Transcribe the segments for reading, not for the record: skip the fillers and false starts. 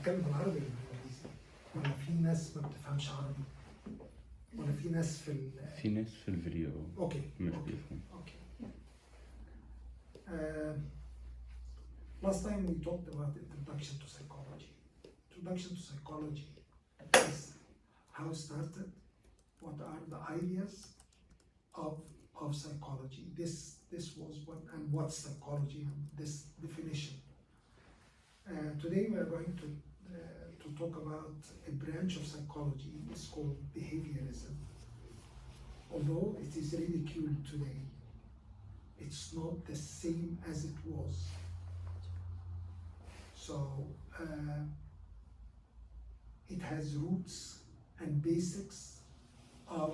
بتتكلم بالعربي ولا بالانجليزي؟ ولا في ناس ما بتفهمش عربي؟ ولا في ناس في ناس في الفيديو اوكي مش اوكي بيفهم. اوكي. Last time we talked about introduction to psychology. Introduction to psychology is how it started, what are the ideas of psychology. This was what, and what's psychology, and this definition. Today we are going to talk about a branch of psychology. It's called behaviorism. Although it is ridiculed today, it's not the same as it was. So it has roots and basics of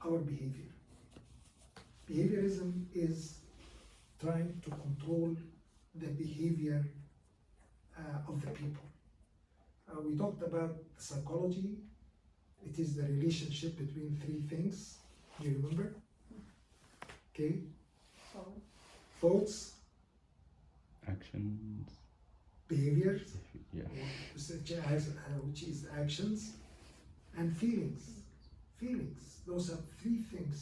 our behavior. Behaviorism is trying to control the behavior of the people. We talked about psychology. It is the relationship between three things. Do you remember? Okay. Thoughts, Actions. behaviors, Yeah. which is actions, and feelings. Feelings. Those are three things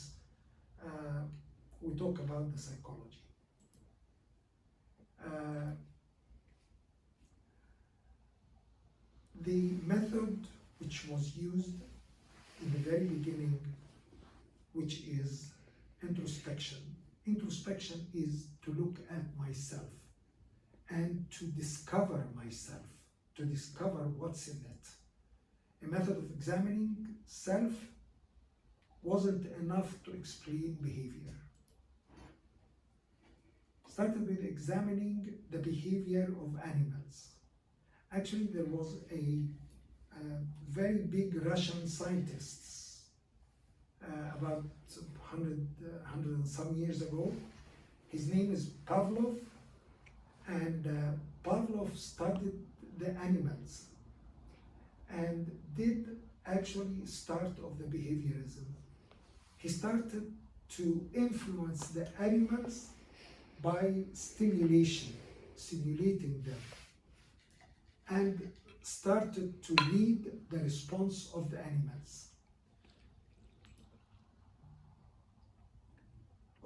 we talk about the psychology. The method which was used in the very beginning, which is introspection. Introspection is to look at myself and to discover myself, to discover what's in it. A method of examining self wasn't enough to explain behavior. Started with examining the behavior of animals. Actually, there was a very big Russian scientists about 100 and some years ago. His name is Pavlov, and Pavlov studied the animals and did actually start of the behaviorism. He started to influence the animals by stimulating them, and started to read the response of the animals.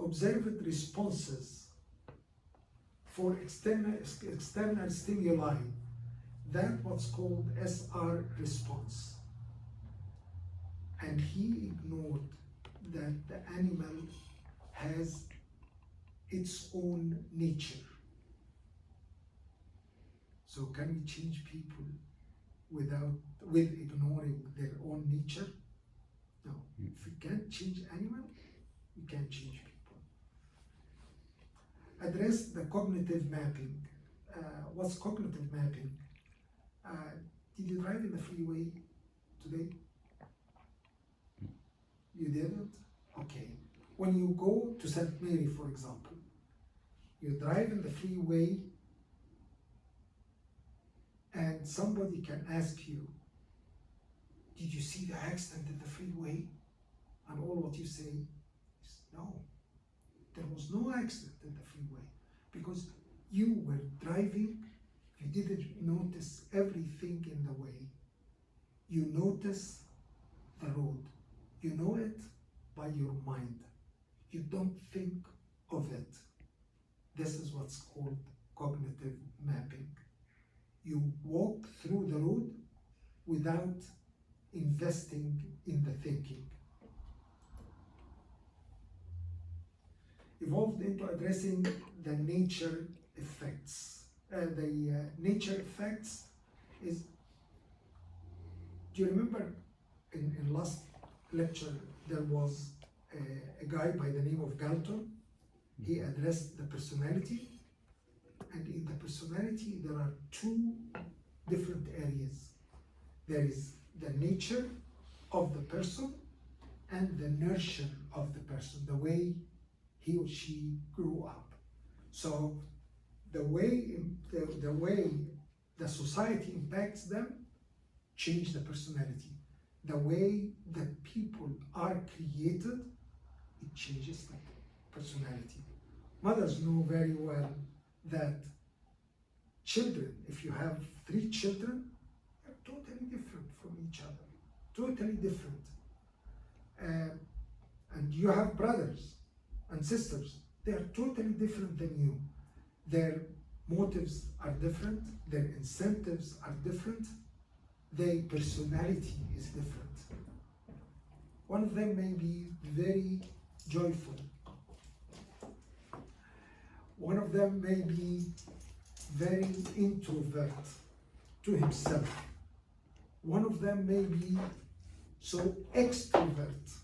Observed responses for external stimuli, that what's called SR response. And he ignored that the animal has its own nature. So can we change people with ignoring their own nature? No. If we can't change animal, we can't change people. Address the cognitive mapping. What's cognitive mapping? Did you drive in the freeway today? You didn't? Okay. When you go to St. Mary, for example, you drive in the freeway and somebody can ask you, did you see the accident in the freeway? And all what you say is, no, there was no accident in the freeway, because you were driving, you didn't notice everything in the way. You notice the road. You know it by your mind. You don't think of it. This is what's called cognitive mapping. You walk through the road without investing in the thinking. Evolved into addressing the nature effects. The nature effects is, do you remember in last lecture there was a guy by the name of Galton? He addressed the personality, and in the personality there are two different areas. There is the nature of the person and the nurture of the person, the way he or she grew up. So the way the society impacts them change the personality. The way that people are created, it changes the personality. Mothers know very well that Children, if you have 3 children, they're totally different from each other. Totally different. And you have brothers and sisters. They are totally different than you. Their motives are different. Their incentives are different. Their personality is different. One of them may be very joyful. One of them may be very introvert to himself. One of them may be so extrovert,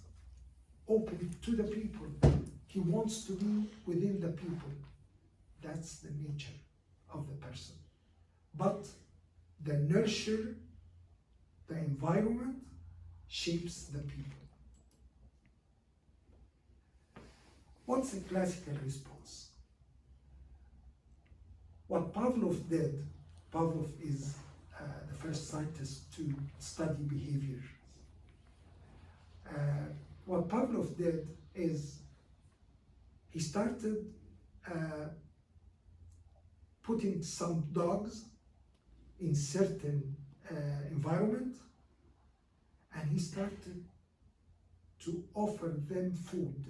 open to the people. He wants to be within the people. That's the nature of the person. But the nurture, the environment shapes the people. What's a classical response? What Pavlov did, Pavlov is the first scientist to study behavior. What Pavlov did is he started putting some dogs in certain environment, and he started to offer them food.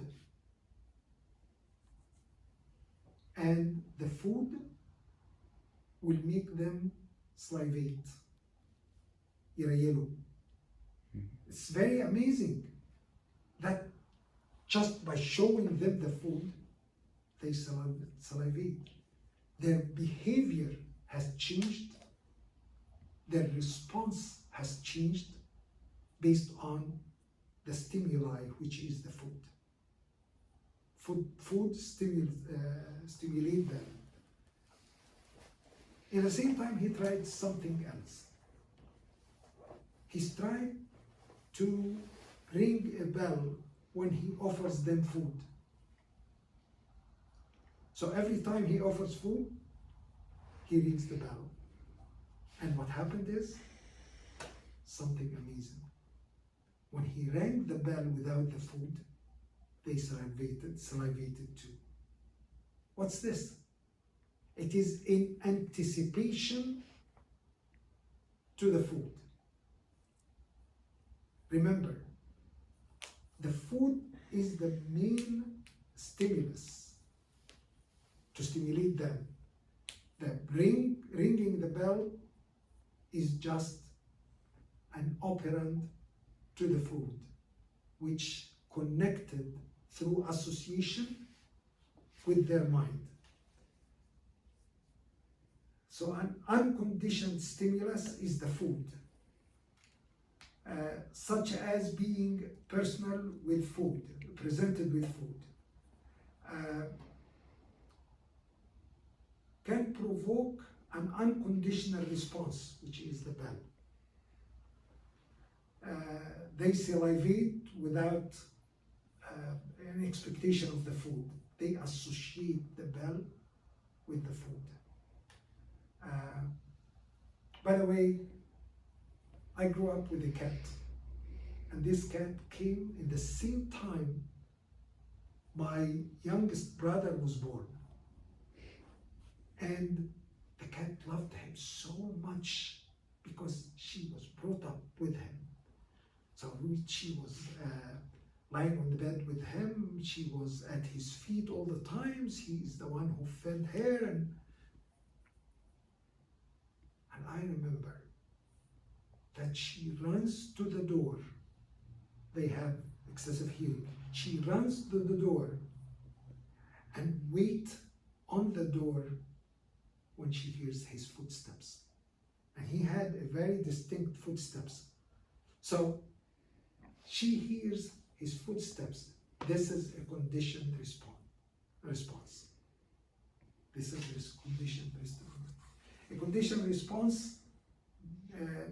And the food will make them salivate. Irayelo. It's very amazing that just by showing them the food, they salivate. Their behavior has changed. Their response has changed based on the stimuli, which is the food. Food stimulate them. At the same time, he tried something else. He's tried to ring a bell when he offers them food. So every time he offers food, he rings the bell. And what happened is something amazing. When he rang the bell without the food, they salivated too. What's this? It is in anticipation to the food. Remember, the food is the main stimulus to stimulate them. The ringing the bell is just an operand to the food, which connected through association with their mind. So an unconditioned stimulus is the food, such as being personal with food, presented with food, can provoke an unconditional response, which is the bell. They salivate without an expectation of the food. They associate the bell with the food. By the way, I grew up with a cat, and this cat came in the same time my youngest brother was born. And the cat loved him so much because she was brought up with him. So she was lying on the bed with him, she was at his feet all the times, he's the one who fed her, and I remember that she runs to the door. They have excessive hearing. She runs to the door and waits on the door when she hears his footsteps. And he had a very distinct footsteps. So she hears his footsteps. This is a conditioned response. This is a conditioned response. A conditioned response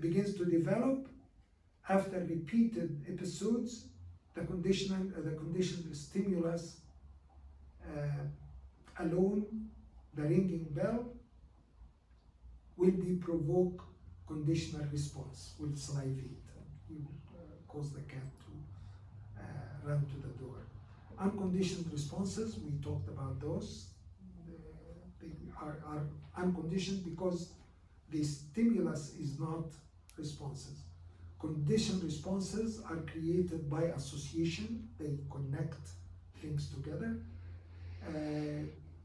begins to develop after repeated episodes. The conditioned stimulus alone, the ringing bell, will be provoke conditional response, will salivate, will cause the cat to run to the door. Unconditioned responses, we talked about those. They are unconditioned because the stimulus is not responses. Conditioned responses are created by association. They connect things together.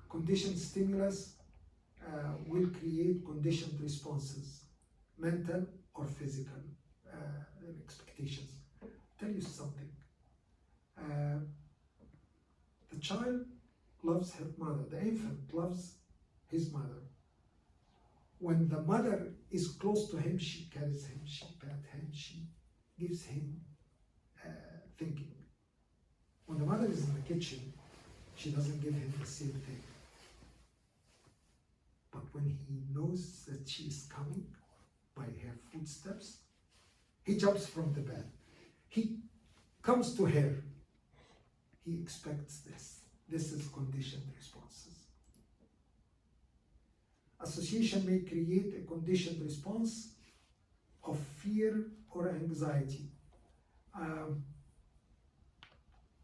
Conditioned stimulus will create conditioned responses, mental or physical expectations. Tell you something. The child loves her mother. The infant loves his mother. When the mother is close to him, she carries him, she pets him, she gives him thinking. When the mother is in the kitchen, she doesn't give him the same thing. But when he knows that she is coming by her footsteps, he jumps from the bed. He comes to her. He expects this. This is conditioned responses. Association may create a conditioned response of fear or anxiety. I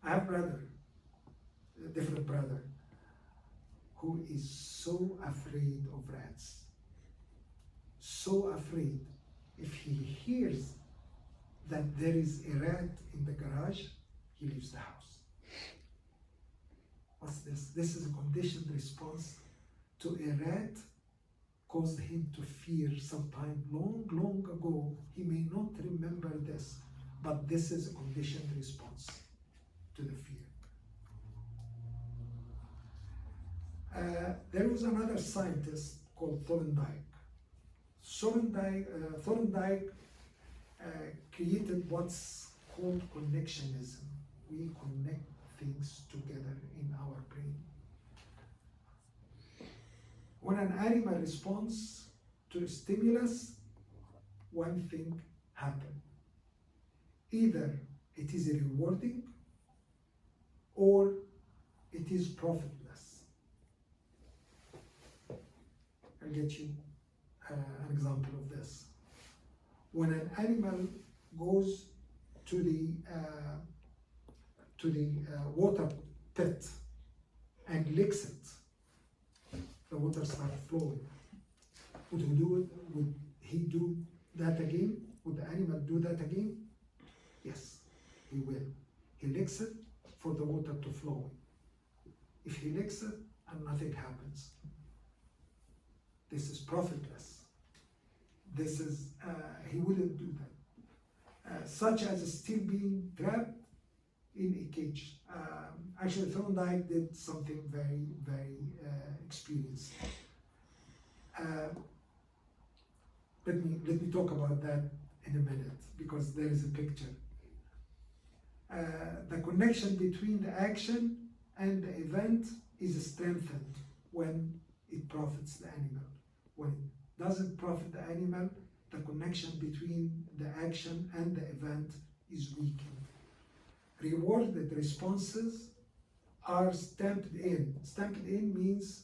have a brother, a different brother, who is so afraid of rats. So afraid. If he hears that there is a rat in the garage, he leaves the house. What's this? This is a conditioned response to a rat caused him to fear sometime long, long ago. He may not remember this, but this is a conditioned response to the fear. There was another scientist called Thorndike. Thorndike created what's called connectionism. We connect things together in our brain. When an animal responds to a stimulus, one thing happens. Either it is rewarding or it is profitless. I'll get you an example of this. When an animal goes to the water pit and licks it, the water starts flowing. Would he do it? Would he do that again? Would the animal do that again? Yes, he will. He licks it for the water to flow. If he licks it and nothing happens, this is profitless. This is, he wouldn't do that. Such as still being trapped in a cage. Actually, Thorndike did something very, very experienced. Let me talk about that in a minute, because there is a picture. The connection between the action and the event is strengthened when it profits the animal. When it doesn't profit the animal, the connection between the action and the event is weakened. Rewarded responses are stamped in. Stamped in means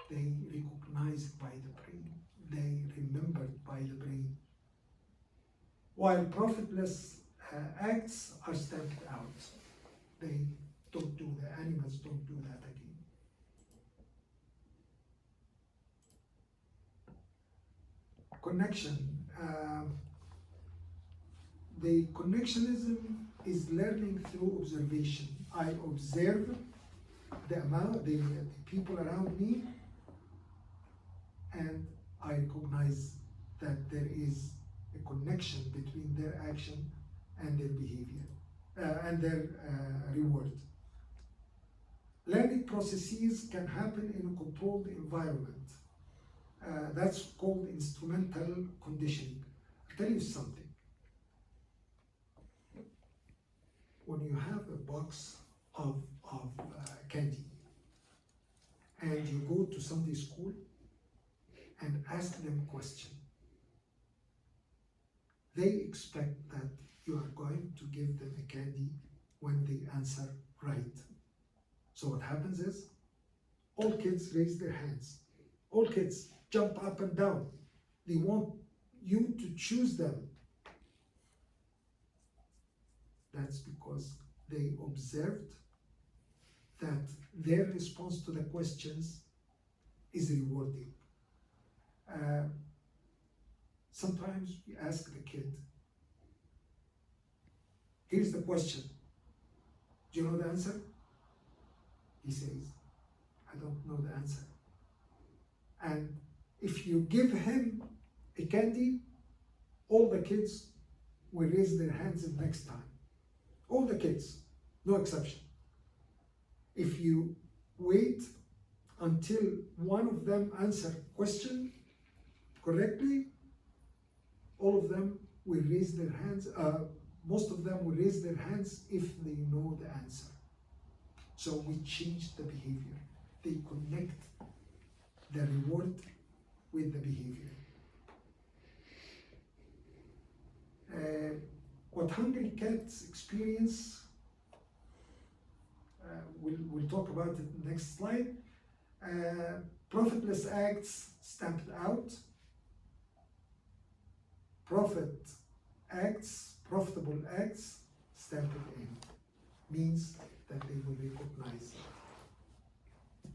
they recognized by the brain. They remembered by the brain. While profitless acts are stamped out. They don't do, the animals don't do that again. Connection. The connectionism is learning through observation. I observe the people around me, and I recognize that there is a connection between their action and their behavior, and their reward. Learning processes can happen in a controlled environment. That's called instrumental conditioning. I'll tell you something. When you have a box of candy and you go to Sunday school and ask them a question, they expect that you are going to give them a candy when they answer right. So what happens is, all kids raise their hands. All kids jump up and down. They want you to choose them. That's because they observed that their response to the questions is rewarding. Sometimes we ask the kid, here's the question, do you know the answer? He says, I don't know the answer. And if you give him a candy, all the kids will raise their hands the next time. All the kids, no exception. If you wait until one of them answer question correctly, all of them will raise their hands. Most of them will raise their hands if they know the answer. So we change the behavior. They connect the reward with the behavior. What hungry cats experience, we'll talk about it in the next slide. Profitless acts stamped out. Profitable acts stamped in, means that they will recognize it.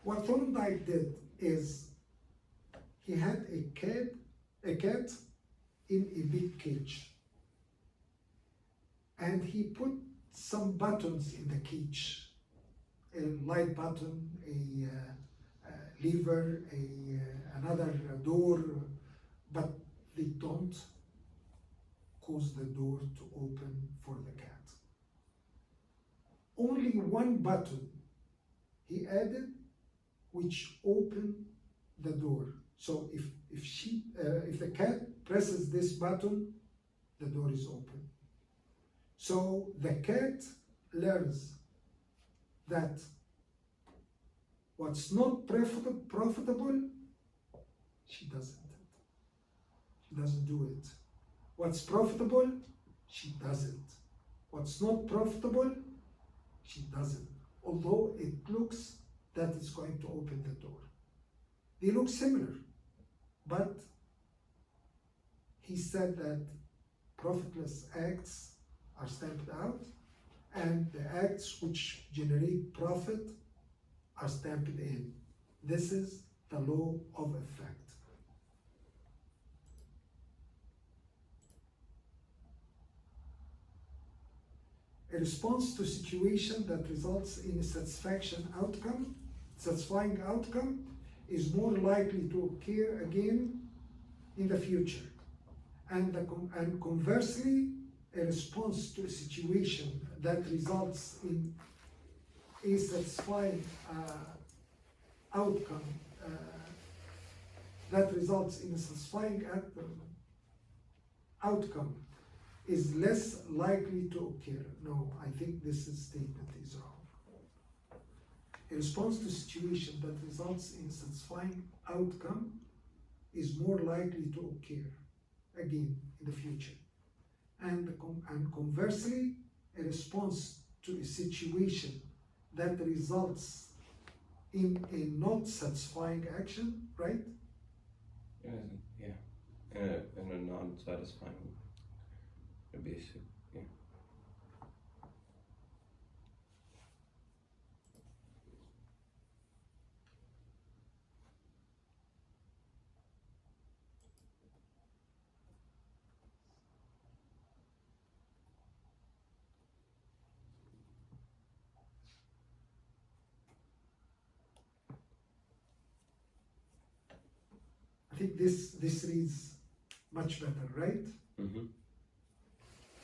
What Thorndike did is he had a cat in a big cage, and he put some buttons in the cage, a light button, a lever, another door, but they don't cause the door to open for the cat. Only one button he added which opened the door. So if the cat presses this button, the door is open. So the cat learns that what's not profitable, she doesn't. She doesn't do it. What's profitable, she does it. What's not profitable, she doesn't. Although it looks that it's going to open the door. They look similar, but he said that profitless acts are stamped out, and the acts which generate profit are stamped in. This is the law of effect. A response to a situation that results in a satisfying outcome is more likely to occur again in the future. And conversely, a response to a situation that results in a satisfying outcome, is less likely to occur. No, I think this statement is wrong. A response to a situation that results in a satisfying outcome is more likely to occur again in the future. And conversely, a response to a situation that results in a not satisfying action, right? Yeah, in a non-satisfying, basic, yeah. I think this reads much better, right? Mm-hmm.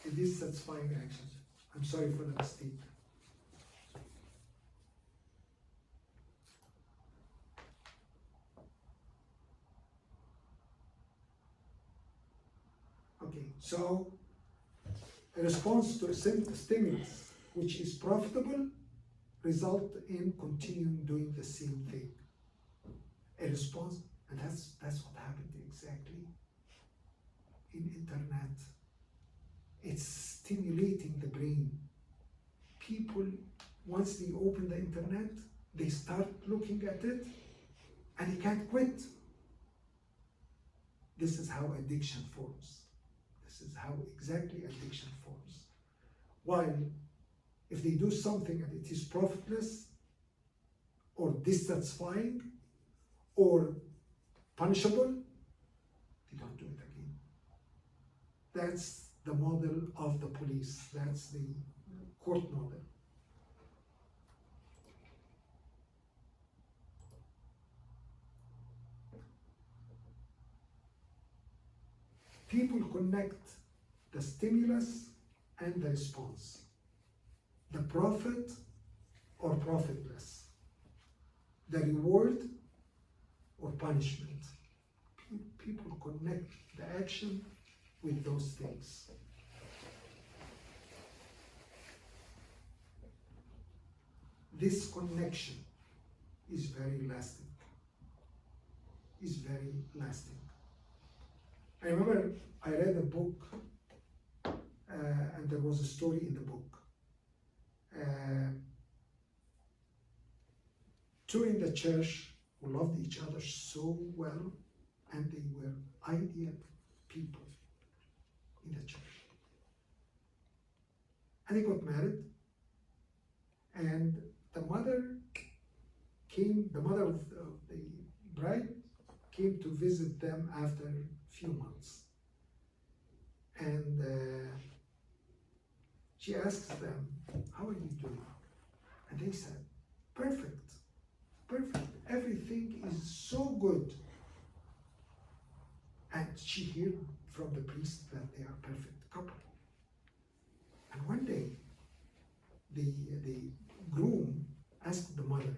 It is satisfying actions. I'm sorry for the mistake. Okay, so a response to a stimulus which is profitable result in continuing doing the same thing. A response, and that's what happened exactly in internet. It's stimulating the brain. People, once they open the internet, they start looking at it and they can't quit. This is how addiction forms. This is how exactly addiction forms. While if they do something and it is profitless, or dissatisfying or punishable, they don't do it again. That's the model of the police. That's the court model. People connect the stimulus and the response, the profit or profitless, the reward or punishment. People connect the action with those things. This connection is very lasting. Is very lasting. I remember I read a book, and there was a story in the book. Two in the church who loved each other so well, and they were ideal people in the church. And they got married, and the mother of the bride came to visit them after a few months. And she asks them, "How are you doing?" And they said, "Perfect, perfect. Everything is so good." And she heard from the priest that they are a perfect couple. And one day, the groom asked the mother,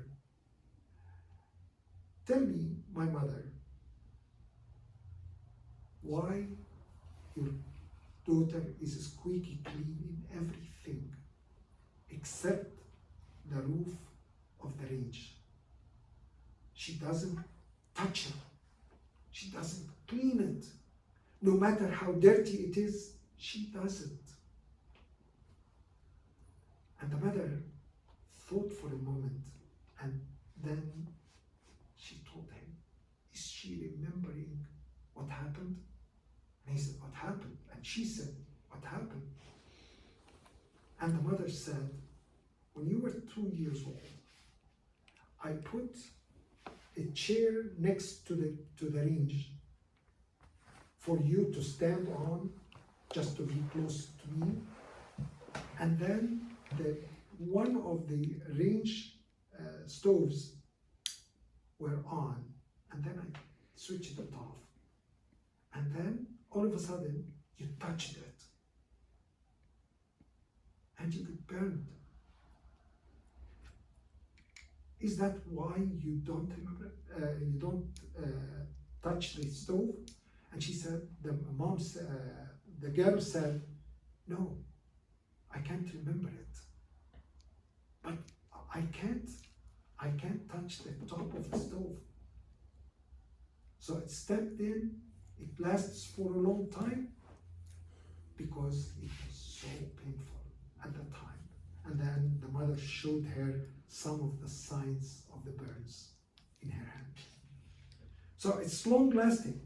"Tell me, my mother, why your daughter is squeaky clean in everything except the roof of the range. She doesn't touch it. She doesn't clean it. No matter how dirty it is, she doesn't." And the mother thought for a moment, and then she told him, "Is she remembering what happened?" And he said, "What happened?" And she said, "What happened?" And the mother said, "When you were 2 years old, I put a chair next to the range for you to stand on, just to be close to me. And then one of the range stoves were on, and then I switched it off. And then all of a sudden, you touched it, and you get burned. Is that why you don't remember? You don't touch the stove?" And she said, the girl said, "No, I can't remember it. But I can't touch the top of the stove." So it stepped in. It lasts for a long time because it was so painful at the time. And then the mother showed her some of the signs of the burns in her hand. So it's long lasting.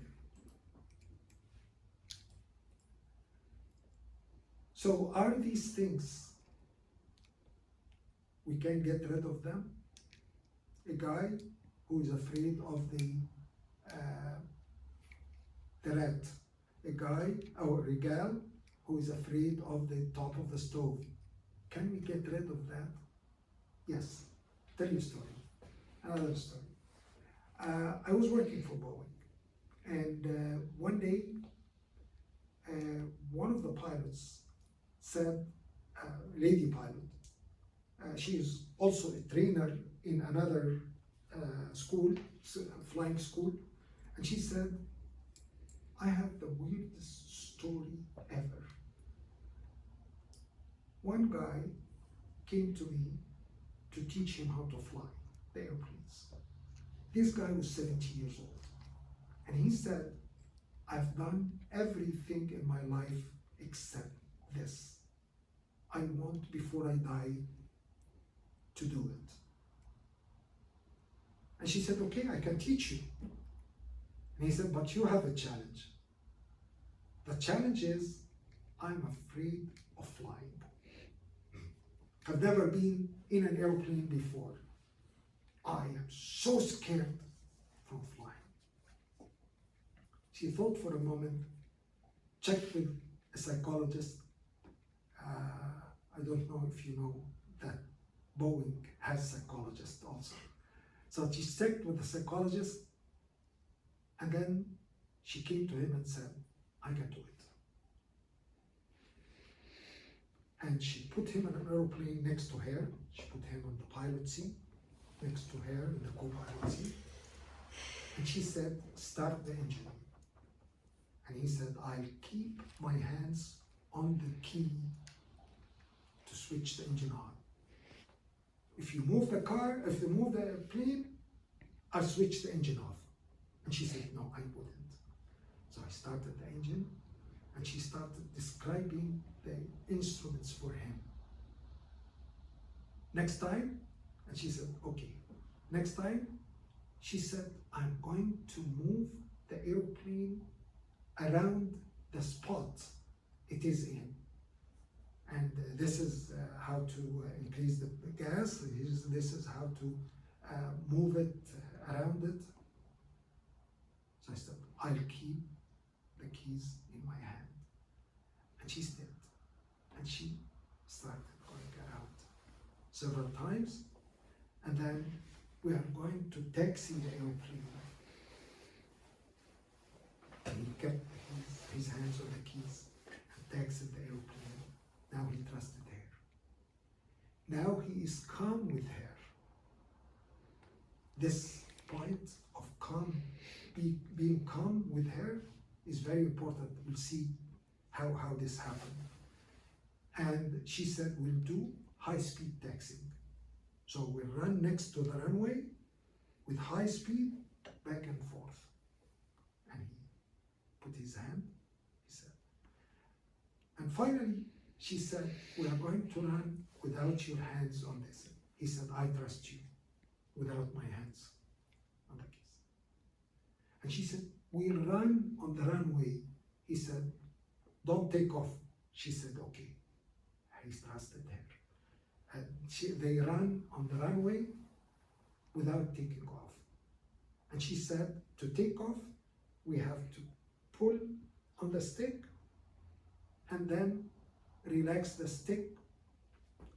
So are these things, we can get rid of them? A guy who is afraid of the rat, a guy or a gal who is afraid of the top of the stove. Can we get rid of that? Yes. Tell you a story. Another story. I was working for Boeing, and one day, one of the pilots said, lady pilot, she is also a trainer in another school, flying school, and she said, "I have the weirdest story ever. One guy came to me to teach him how to fly the airplanes. This guy was 70 years old, and he said, I've done everything in my life except this. I want, before I die, to do it." And she said, "Okay, I can teach you." And he said, "But you have a challenge. The challenge is, I'm afraid of flying. I've never been in an airplane before. I am so scared from flying. She thought for a moment, checked with a psychologist. I don't know if you know that Boeing has psychologists also. So she checked with the psychologist, and then she came to him and said, I can do it. And she put him in an aeroplane next to her. She put him on the pilot seat next to her in the co-pilot seat. And she said, start the engine. And he said, I'll keep my hands on the key to switch the engine on. If you move the car, if you move the plane, I'll switch the engine off. And she said, no, I wouldn't. So I started the engine, and she started describing the instruments for him. Next time, and she said, okay. Next time, she said, I'm going to move the airplane around the spot it is in. And this is how to increase the gas. This is how to move it around it. So I said, I'll keep the keys in my hand. And she did. And she started going around several times. And then we are going to taxi the airplane. And he kept his hands on the keys and taxied the airplane. Now he trusted her. Now he is calm with her. This point of being calm with her is very important. We'll see how this happened. And she said, we'll do high-speed taxiing. So we'll run next to the runway with high speed, back and forth. And he put his hand, he said. And finally, she said, we are going to run without your hands on this. He said, I trust you without my hands on the keys. And she said, we'll run on the runway. He said, don't take off. She said, okay. He trusted her. And they ran on the runway without taking off. And she said, to take off, we have to pull on the stick and then relax the stick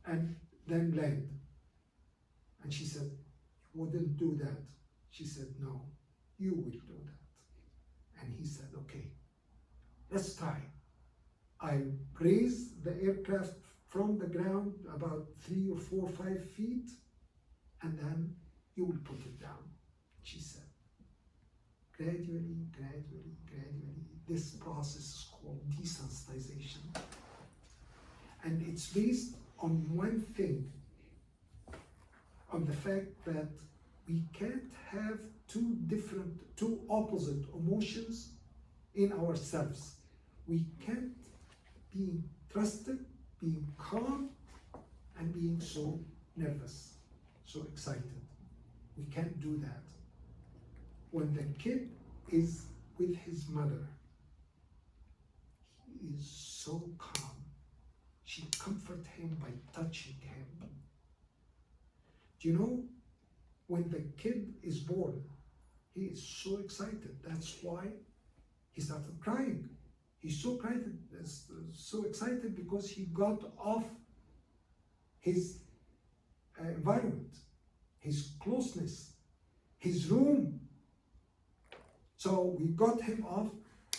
and then land. And she said, you wouldn't do that. She said, no, you will do that. And he said, okay, let's try. I raised the aircraft from the ground about 3 or 4 or 5 feet, and then you will put it down. She said, gradually, this process is called desensitization. And it's based on one thing, on the fact that we can't have two opposite emotions in ourselves. We can't be trusted, being calm, and being so nervous, so excited. We can't do that. When the kid is with his mother, he is so calm. She comforts him by touching him. Do you know, when the kid is born, he is so excited. That's why he started crying. He's so excited because he got off his environment, his closeness, his room. So we got him off,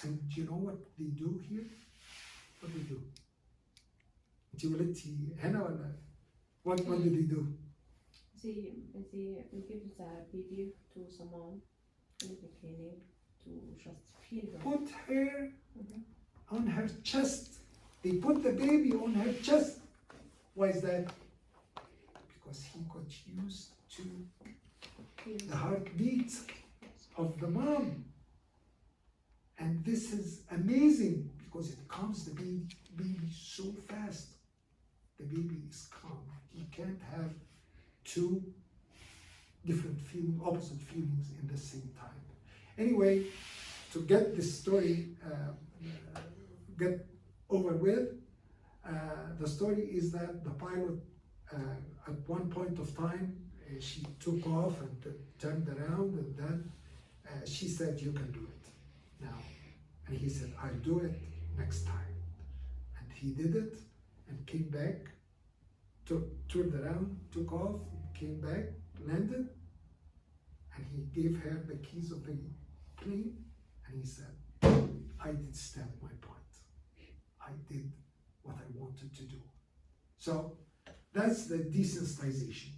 and do you know what they do here? What do they do? What do they do? They give the baby to someone in the beginning to just feel them. Put her on her chest. They put the baby on her chest. Why is that? Because he got used to the heartbeat of the mom. And this is amazing because it calms the baby so fast. The baby is calm. He can't have two different opposite feelings in the same time. Anyway, to get this story get over with, the story is that the pilot at one point of time she took off and turned around, and then she said, "You can do it now." And he said, "I'll do it next time." And he did it and came back, turned around, took off, came back, landed, and he gave her the keys of the plane, and he said, "I did stand my point. I did what I wanted to do." So that's the desensitization.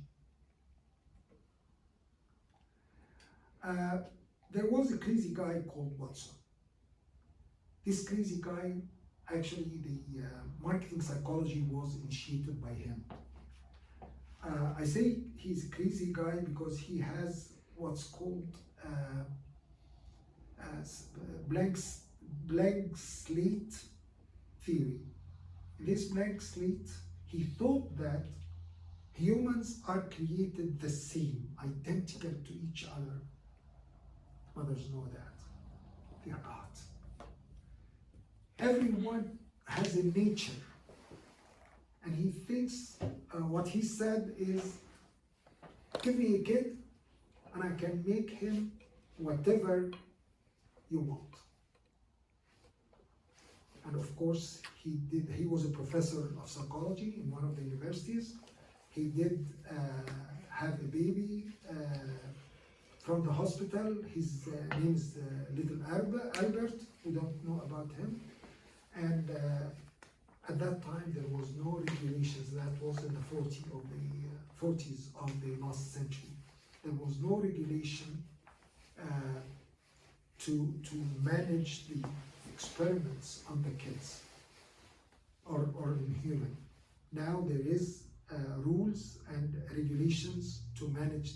There was a crazy guy called Watson. This crazy guy, actually the marketing psychology was initiated by him. I say he's a crazy guy because he has what's called blank slate theory. This blank slate, he thought that humans are created the same, identical to each other. Mothers know that. They are not. Everyone has a nature. And he thinks, what he said is, give me a kid and I can make him whatever you want. And of course, he was a professor of psychology in one of the universities. He did have a baby from the hospital. His name is little Albert. We don't know about him. And at that time, there was no regulations. That was in the 40s of the last century. There was no regulation to manage the experiments on the kids or in human. Now there is rules and regulations to manage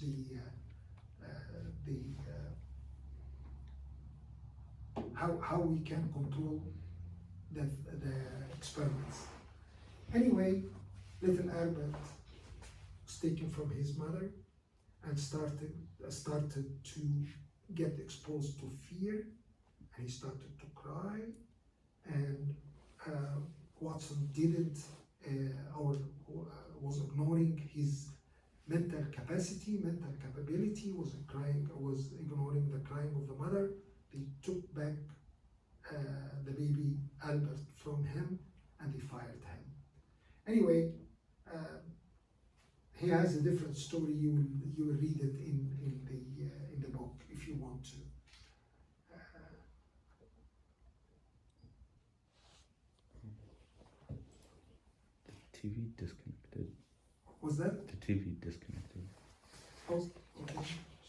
how we can control the experiments. Anyway, little Albert was taken from his mother and started to get exposed to fear, and he started to cry, and Watson didn't or was ignoring his mental capacity, mental capability, was ignoring the crying of the mother. They took back the baby Albert from him and they fired him. Anyway, he has a different story. You will read it in the book if you want to. The TV disconnected. Was that? The TV disconnected. Oh, okay.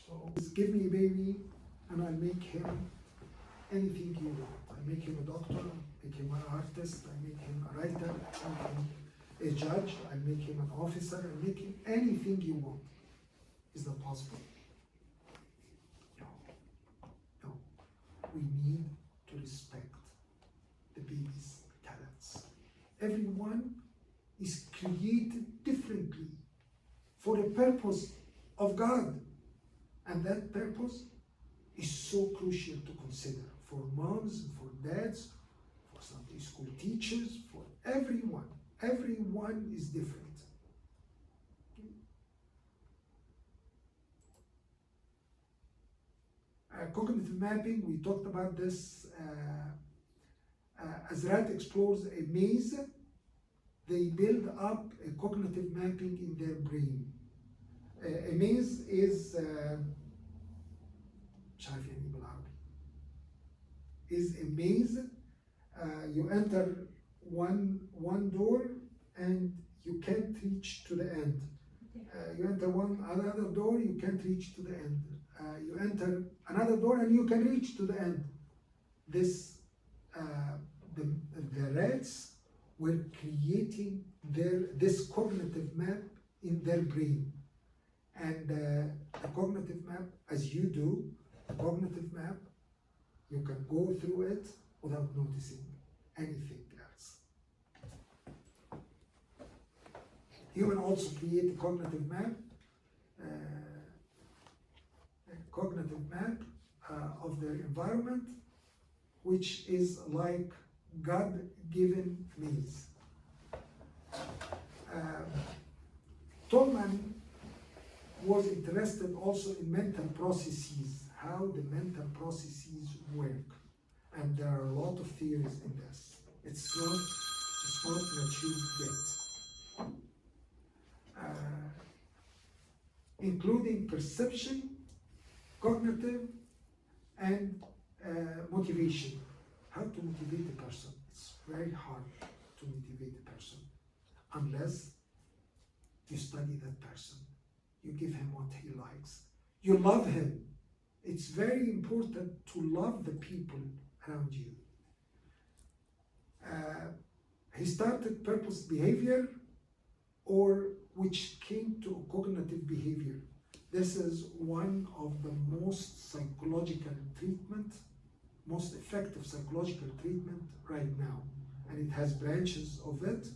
So give me a baby and I'll make him anything you want. I make him a doctor, I make him an artist, I make him a writer, I make him a judge, I make him an officer, I make him anything you want. Is that possible? No. No. We need to respect the baby's talents. Everyone is created differently for a purpose of God. And that purpose is so crucial to consider for moms, for dads, for Sunday school teachers, for everyone. Everyone is different. Cognitive mapping, we talked about this. As rat explores a maze, they build up a cognitive mapping in their brain. A maze is مش عارف يعني ايه بالعربي. Is a maze. You enter one door and you can't reach to the end. You enter another door, you can't reach to the end. You enter another door and you can reach to the end. This the rats were creating this cognitive map in their brain. And the cognitive map, as you do, the cognitive map, you can go through it without noticing anything else. Human also create a cognitive map, of their environment, which is like God-given maze. Tolman was interested also in mental processes, how the mental processes work. And there are a lot of theories in this. It's not mature yet. Including perception, cognitive, and motivation. How to motivate a person? It's very hard to motivate a person unless you study that person. You give him what he likes. You love him. It's very important to love the people around you. He started purpose behavior, or which came to cognitive behavior. This is one of the most psychological treatment, most effective psychological treatment right now. And it has branches of it.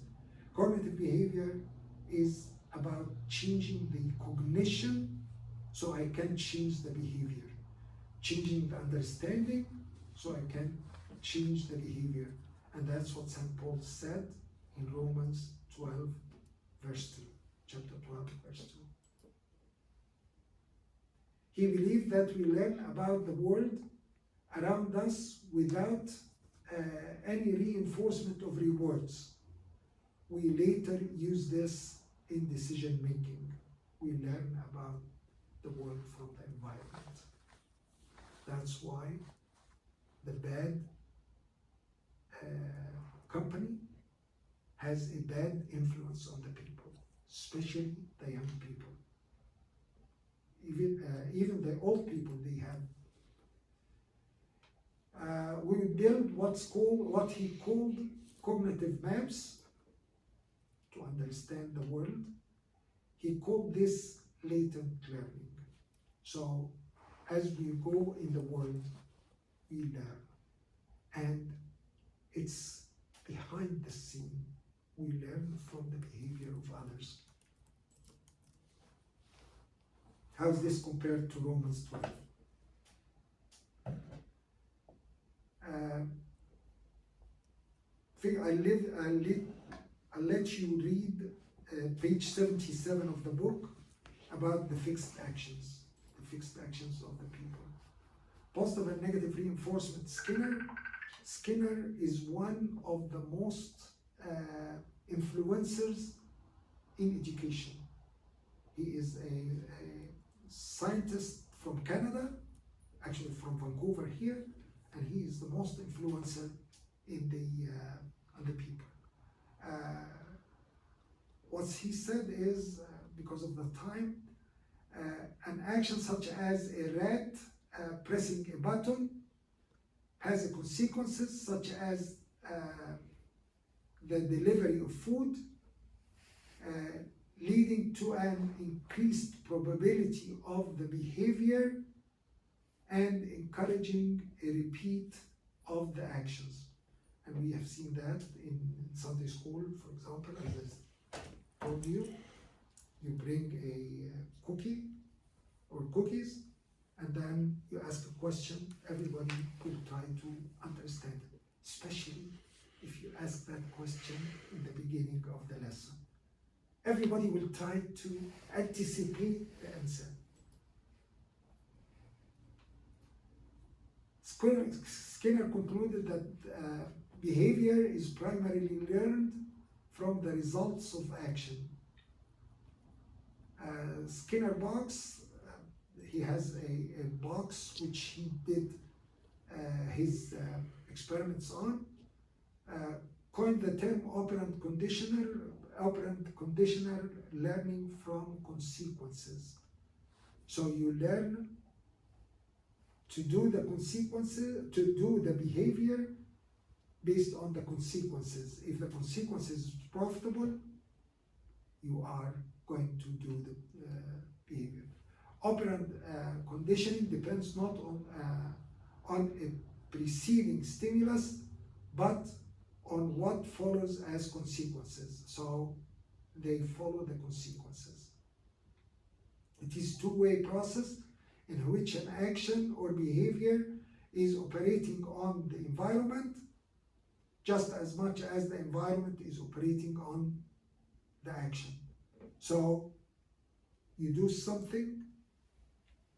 Cognitive behavior is about changing the cognition so I can change the behavior. Changing the understanding so I can change the behavior. And that's what St. Paul said in Romans 12, verse 2. Chapter 12, verse 2. He believed that we learn about the world around us without any reinforcement of rewards. We later use this in decision making. We learn about the world from the environment. That's why the bad company has a bad influence on the people, especially the young people. Even the old people, they have. We build what he called cognitive maps to understand the world. He called this latent learning. So as we go in the world, we learn. And it's behind the scene. We learn from the behavior of others. How is this compared to Romans 12? I'll let you read page 77 of the book about the fixed actions of the people. Positive and negative reinforcement. Skinner is one of the most influencers in education. He is a scientist from Canada, actually from Vancouver here, and he is the most influencer in the people. What he said is, because of the time, an action such as a rat pressing a button has consequences such as the delivery of food, leading to an increased probability of the behavior and encouraging a repeat of the actions. And we have seen that in Sunday school, for example, as I told you. You bring a cookie or cookies, and then you ask a question. Everybody will try to understand it, especially if you ask that question in the beginning of the lesson. Everybody will try to anticipate the answer. Skinner concluded that behavior is primarily learned from the results of action. Skinner box, he has a box which he did his experiments on, coined the term operant conditional learning from consequences. So you learn to do the consequences, to do the behavior based on the consequences. If the consequences is profitable, you are going to do the behavior. Operant conditioning depends not on a preceding stimulus, but on what follows as consequences. So they follow the consequences. It is a two-way process in which an action or behavior is operating on the environment just as much as the environment is operating on the action. So you do something,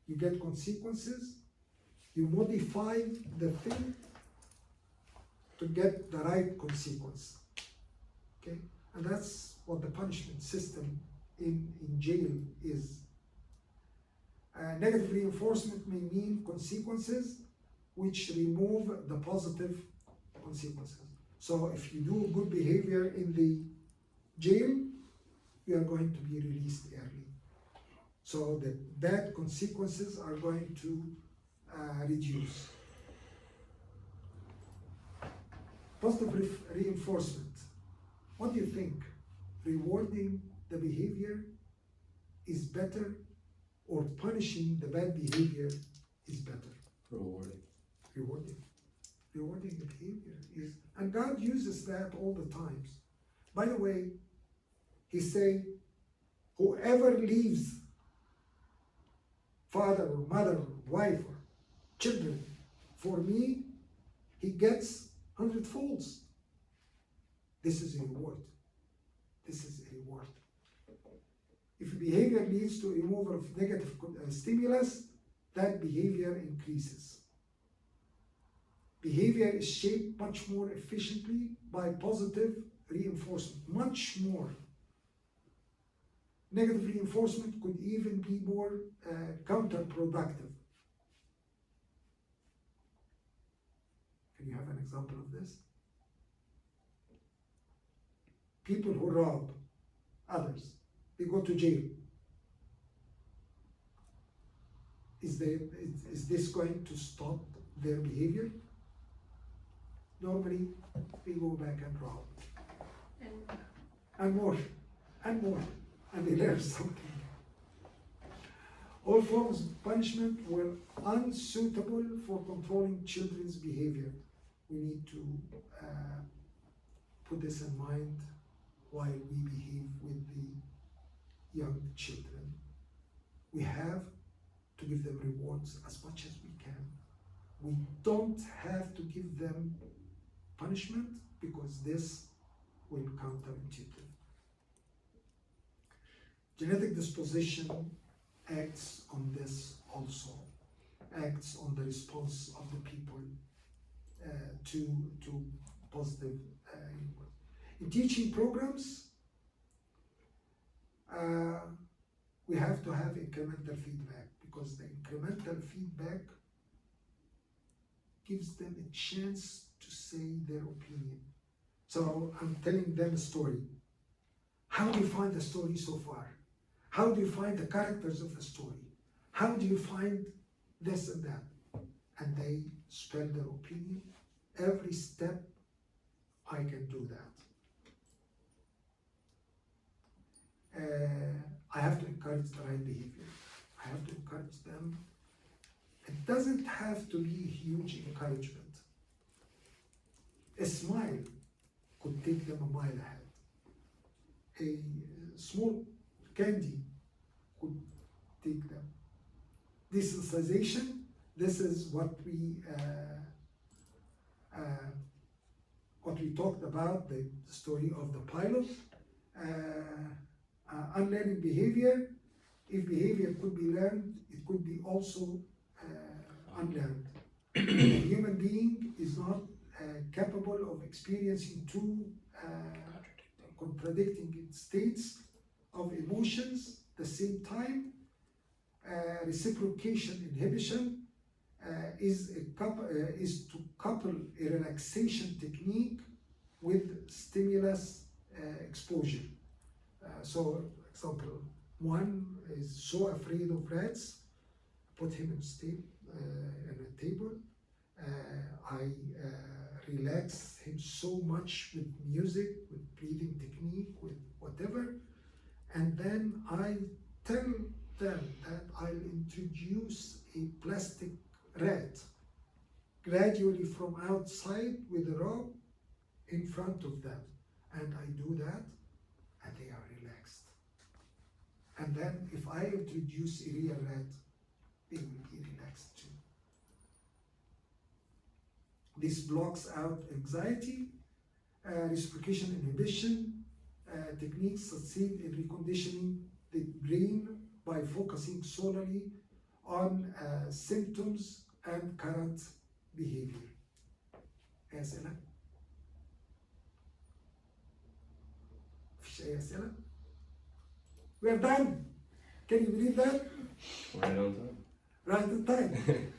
you get consequences, you modify the thing to get the right consequence. Okay? And that's what the punishment system in jail is. Negative reinforcement may mean consequences which remove the positive consequences. So if you do good behavior in the jail, you are going to be released early. So the bad consequences are going to reduce. Positive reinforcement. What do you think? Rewarding the behavior is better, or punishing the bad behavior is better? Rewarding. Rewarding. Rewarding the behavior is, and God uses that all the times. By the way, He say, whoever leaves father or mother or wife or children for me, he gets 100-folds. This is a reward. This is a reward. If behavior leads to removal of negative stimulus, that behavior increases. Behavior is shaped much more efficiently by positive reinforcement, much more. Negative reinforcement could even be more counterproductive. Can you have an example of this? People who rob others, they go to jail. Is this going to stop their behavior? Normally, they go back and rob. And more, and more, and they learn something. All forms of punishment were unsuitable for controlling children's behavior. We need to put this in mind while we behave with the young children. We have to give them rewards as much as we can. We don't have to give them punishment because this will counterintuitive. Genetic disposition acts on this also, acts on the response of the people to positive input. In teaching programs, we have to have incremental feedback because the incremental feedback gives them a chance to say their opinion. So I'm telling them a story. How do you find the story so far? How do you find the characters of the story? How do you find this and that? And they spell their opinion. Every step, I can do that. I have to encourage the right behavior. I have to encourage them. It doesn't have to be huge encouragement. A smile could take them a mile ahead. A small candy could take them. Desensitization, this is what we talked about, the story of the pilot. Unlearning behavior, if behavior could be learned, it could be also unlearned. A human being is not capable of experiencing two contradicting states of emotions at the same time. Reciprocation inhibition is to couple a relaxation technique with stimulus exposure. So, example, one is so afraid of rats, put him in a table. I relax him so much with music, with breathing technique, with whatever, and then I tell them that I'll introduce a plastic rat gradually from outside with a rope in front of them, and I do that, and they are relaxed. And then if I introduce a real rat, they will be relaxed too. This blocks out anxiety. Reciprocation inhibition techniques succeed in reconditioning the brain by focusing solely on symptoms and current behavior. أسئلة؟ مفيش أي أسئلة؟ We're done. Can you believe that? Right on time. Right on time.